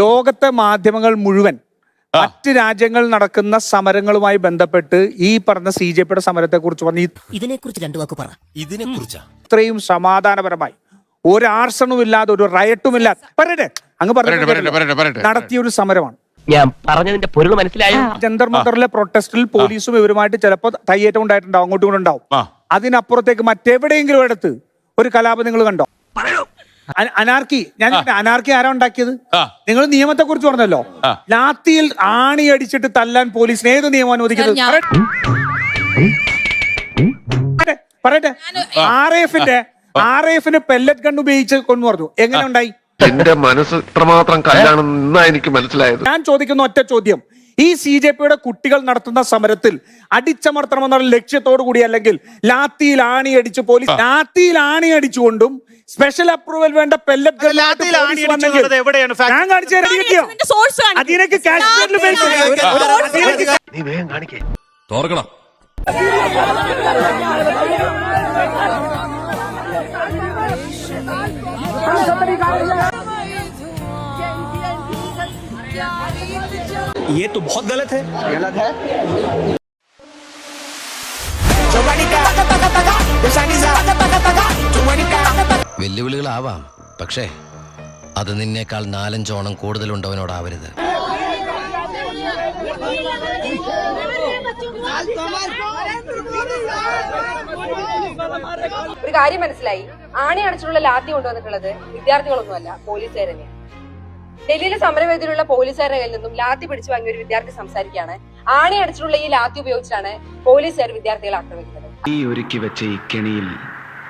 ലോകത്തെ മാധ്യമങ്ങൾ മുഴുവൻ മറ്റ് രാജ്യങ്ങളിൽ നടക്കുന്ന സമരങ്ങളുമായി ബന്ധപ്പെട്ട് ഈ പറഞ്ഞ CJP സമരത്തെ കുറിച്ച് പറഞ്ഞ ഇതിനെക്കുറിച്ച് രണ്ടു വാക്ക് പറ. ഇതിനെക്കുറിച്ചാ ഇത്രയും സമാധാനപരമായി ഒരു ആർസണും ഇല്ലാതെ ഒരു റയറ്റും ഇല്ലാതെ നടത്തിയ ഒരു സമരമാണ്. ഞാൻ പറഞ്ഞതിന്റെ പൊരുൾ മനസ്സിലായോ? ജന്തർ മന്ദറിലെ പ്രൊട്ടസ്റ്റിൽ പോലീസും ഇവരുമായിട്ട് ചിലപ്പോൾ തയ്യേറ്റം ഉണ്ടായിട്ടുണ്ടാവും, അങ്ങോട്ടും ഇങ്ങോട്ടും ഉണ്ടാവും. അതിനപ്പുറത്തേക്ക് മറ്റെവിടെയെങ്കിലും എടുത്ത് ഒരു കലാപം നിങ്ങൾ കണ്ടോ? അനാർക്കി അനാർക്കി ആരാ ഉണ്ടാക്കിയത്? നിങ്ങൾ നിയമത്തെ കുറിച്ച് പറഞ്ഞല്ലോ. ലാത്തിയിൽ ആണി അടിച്ചിട്ട് തല്ലാൻ പോലീസിന് ഏത് നിയമം അനുവദിക്കുന്നത്? പറയട്ടെ. RAF-ന് പെല്ലറ്റ് ഗൺ ഉപയോഗിച്ച് കൊന്നു പറഞ്ഞു. എങ്ങനെ ഉണ്ടായി? എന്റെ മനസ്സ് ഇത്രമാത്രം കല്യാണം എനിക്ക് മനസ്സിലായത്. ഞാൻ ചോദിക്കുന്ന ഒറ്റ ചോദ്യം, ഈ CJP കുട്ടികൾ നടത്തുന്ന സമരത്തിൽ അടിച്ചമർത്തണമെന്നുള്ള ലക്ഷ്യത്തോടു കൂടി അല്ലെങ്കിൽ ലാത്തിയിൽ ആണി അടിച്ച് പോലീസ് ലാത്തിയിൽ ആണി അടിച്ചുകൊണ്ടും സ്പെഷ്യൽ അപ്രൂവൽ വേണ്ട പെല്ലറ്റ് ഞാൻ കാണിച്ചു തരാം. അതിനൊക്കെ കാശ്മീരിൽ ये तो बहुत गलत है। വെല്ലുവിളികളാവാം, പക്ഷേ അത് നിന്നേക്കാൾ 4-5 ഓണം കൂടുതലുണ്ടവനോടാവരുത്. ഒരു കാര്യം മനസ്സിലായി, ആണി അടച്ചിട്ടുള്ള ലാത്തി കൊണ്ടുവന്നിട്ടുള്ളത് വിദ്യാർത്ഥികളൊന്നുമല്ല, പോലീസുകാർ തന്നെയാണ്. ഡൽഹിയിലെ സമരവേദിയിലുള്ള പോലീസുകാരുടെ കയ്യിൽ നിന്നും ലാത്തി പിടിച്ചു വാങ്ങിയ ഒരു വിദ്യാർത്ഥി സംസാരിക്കുകയാണ്. ആണി അടിച്ചിട്ടുള്ള ഈ ലാത്തി ഉപയോഗിച്ചാണ് പോലീസുകാർ വിദ്യാർത്ഥികളെ ആക്രമിക്കുന്നത്. ഈ ഒരുക്കി വെച്ച ഈ കെണിയിൽ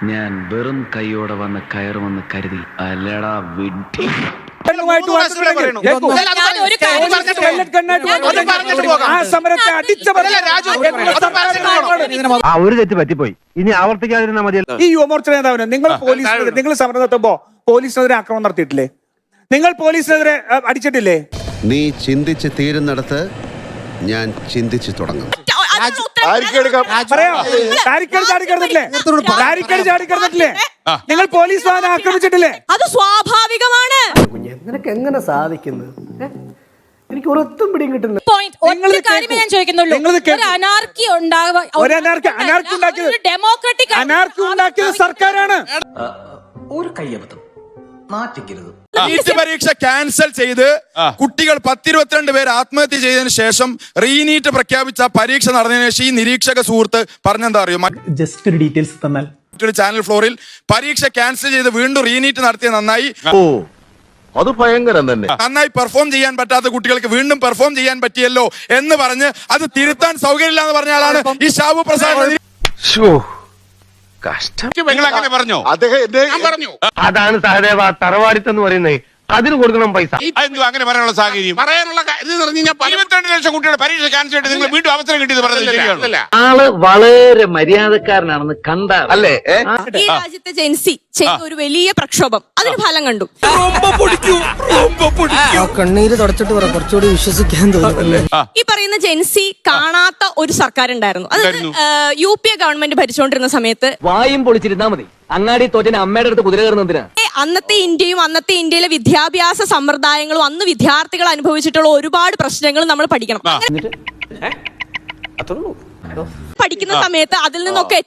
ഞാൻ വെറും കൈയോടെ വന്ന് കയറുമെന്ന് കരുതി അല്ലടാ വിഡ്ഢി. ഒരു തെറ്റ് പറ്റിപ്പോയി, ഇനി ആവർത്തിക്കാതിരുന്ന മതി. ഈ യുവമോർച്ച നേതാവിന് നിങ്ങൾ സമരം നടത്തുമ്പോ പോലീസിനെതിരെ ആക്രമണം നടത്തിയിട്ടില്ലേ? നിങ്ങൾ പോലീസിനെതിരെ അടിച്ചിട്ടില്ലേ? നീ ചിന്തിച്ച് തീരുന്നിടത്ത് ഞാൻ ചിന്തിച്ചു തുടങ്ങും. നിങ്ങൾ പോലീസ് വാഹനം ആക്രമിച്ചിട്ടില്ലേ? അത് സ്വാഭാവികമാണ്. നിനക്ക് എങ്ങനെ സാധിക്കുന്നു? എനിക്ക് ഒരൊത്തും പിടിയും കിട്ടുന്നു. ഞാൻ ചോദിക്കുന്നുള്ളൂ, അനാർക്കി ഉണ്ടാക്കിയത് സർക്കാരാണ്. ഒരു കയ്യബദ്ധം നാറ്റിക്കരുത്. നീറ്റ് പരീക്ഷ ക്യാൻസൽ ചെയ്ത് കുട്ടികൾ 10-22 പേര് ആത്മഹത്യ ചെയ്തതിനു ശേഷം റീനീറ്റ് പ്രഖ്യാപിച്ച പരീക്ഷ നടന്നതിന് ശേഷം ഈ നിരീക്ഷക സുഹൃത്ത് പറഞ്ഞെന്താ അറിയോ? ജസ്റ്റ് ഒരു ഡീറ്റെയിൽസ് തന്നാൽ. ചാനൽ ഫ്ലോറിൽ പരീക്ഷ ക്യാൻസൽ ചെയ്ത് വീണ്ടും റീനീറ്റ് നടത്തിയ നന്നായി, അത് ഭയങ്കരം തന്നെ. നന്നായി പെർഫോം ചെയ്യാൻ പറ്റാത്ത കുട്ടികൾക്ക് വീണ്ടും പെർഫോം ചെയ്യാൻ പറ്റിയല്ലോ എന്ന് പറഞ്ഞ് അത് തിരുത്താൻ സൗകര്യമില്ല എന്ന് പറഞ്ഞ ആളാണ് ഈ ഷാബു പ്രസാദ്. പറഞ്ഞു അതാണ് സഹദേവ തറവാടിത്തെന്ന് പറയുന്നത്. അതിന് കൊടുക്കണം പൈസ. അങ്ങനെ പറയാനുള്ള സാഹചര്യം പറയാനുള്ള 22 ലക്ഷം കുട്ടികളുടെ പരീക്ഷ ക്യാൻസൽ ചെയ്തിട്ട് നിങ്ങൾ വീണ്ടും അവസരം കിട്ടിയത് പറഞ്ഞില്ല. ആള് വളരെ മര്യാദക്കാരനാണെന്ന് കണ്ടാൽ അല്ലേ? ഈ രാജ്യത്തെ ജെൻസി ചെയ്ത ഒരു വലിയ പ്രക്ഷോഭം, അതിന് ഫലം കണ്ടു. കണ്ണീര് തുടച്ചിട്ട് പറ, കുറച്ചുകൂടി വിശ്വസിക്കാൻ തോന്നുന്നു. ഈ പറയുന്ന ജെൻസി കാണാത്ത ഒരു സർക്കാർ ഉണ്ടായിരുന്നു. അത് UPA ഗവൺമെന്റ് ഭരിച്ചുകൊണ്ടിരുന്ന സമയത്ത്. വായും പൊളിച്ചിരുന്നാ മതി. അങ്ങാടി തോറ്റന് അമ്മയുടെ അടുത്ത് കുതിര കയറുന്നതിനാ. അന്നത്തെ ഇന്ത്യയും അന്നത്തെ ഇന്ത്യയിലെ വിദ്യാഭ്യാസ സമ്പ്രദായങ്ങളും അന്ന് വിദ്യാർത്ഥികൾ അനുഭവിച്ചിട്ടുള്ള ഒരുപാട് പ്രശ്നങ്ങൾ നമ്മൾ പഠിക്കണം. പഠിക്കുന്ന സമയത്ത് അതിൽ നിന്നൊക്കെ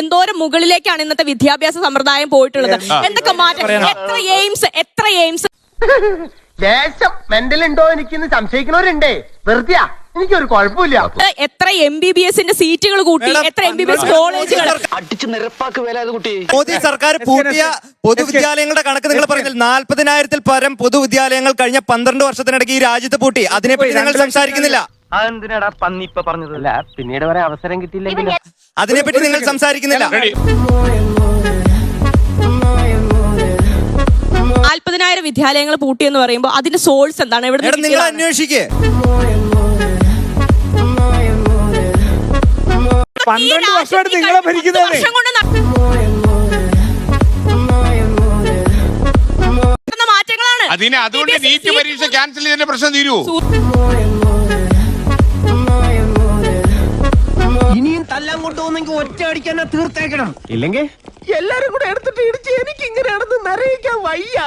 എന്തോരം മുകളിലേക്കാണ് ഇന്നത്തെ വിദ്യാഭ്യാസ സമ്പ്രദായം പോയിട്ടുള്ളത്. എന്തൊക്കെ മാറ്റം, എത്ര എയിംസ് ദേശം മെന്റലുണ്ടോ എനിക്കിന്ന് സംശയിക്കുന്നവരുണ്ടേ. വെറുതെ എനിക്കൊരു കുഴപ്പമില്ല. എത്ര MBBS-ന്റെ സീറ്റുകൾ കൂട്ടി, എത്ര MBBS കോളേജുകൾ അടിച്ചു നിരപ്പാക്ക് വേല. കുട്ടി മോദി സർക്കാർ പൂട്ടിയ പൊതുവിദ്യാലയങ്ങളുടെ കണക്ക് നിങ്ങൾ പറഞ്ഞാൽ 40,000-ൽ പരം പൊതുവിദ്യാലയങ്ങൾ കഴിഞ്ഞ 12 വർഷത്തിനിടയ്ക്ക് ഈ രാജ്യത്ത് പൂട്ടി. അതിനെപ്പറ്റി ഞങ്ങൾ സംസാരിക്കുന്നില്ല. അതെന്തിനാടാ പന്നി ഇപ്പൊ പറഞ്ഞതല്ല, പിന്നീട് വരെ അവസരം കിട്ടിയില്ലെങ്കിൽ അതിനെപ്പറ്റി നിങ്ങൾ സംസാരിക്കുന്നില്ല. 40,000 വിദ്യാലയങ്ങൾ പൂട്ടി എന്ന് പറയുമ്പോൾ അതിന്റെ സോഴ്സ് എന്താണ്? എവിടെ നിങ്ങൾ അന്വേഷിക്കേ. 12 വർഷമായിട്ട് നിങ്ങളെ ഭരിക്കുന്നത് മാറ്റങ്ങളാണ്. അതുകൊണ്ട് നീറ്റ് പരീക്ഷ ക്യാൻസൽ ചെയ്തതിന്റെ പ്രശ്നം തീരുവോ? ഇനിയും തല്ലാൻ കൊണ്ടുപോകുന്നെങ്കിൽ ഒറ്റ അടിക്കാൻ തീർത്തേക്കണം. ഇല്ലെങ്കിൽ എല്ലാരും കൂടെ എടുത്തിട്ട് ഇടിച്ച് എനിക്ക് ഇങ്ങനെയാണെന്ന് നിറയിക്കാൻ വയ്യ.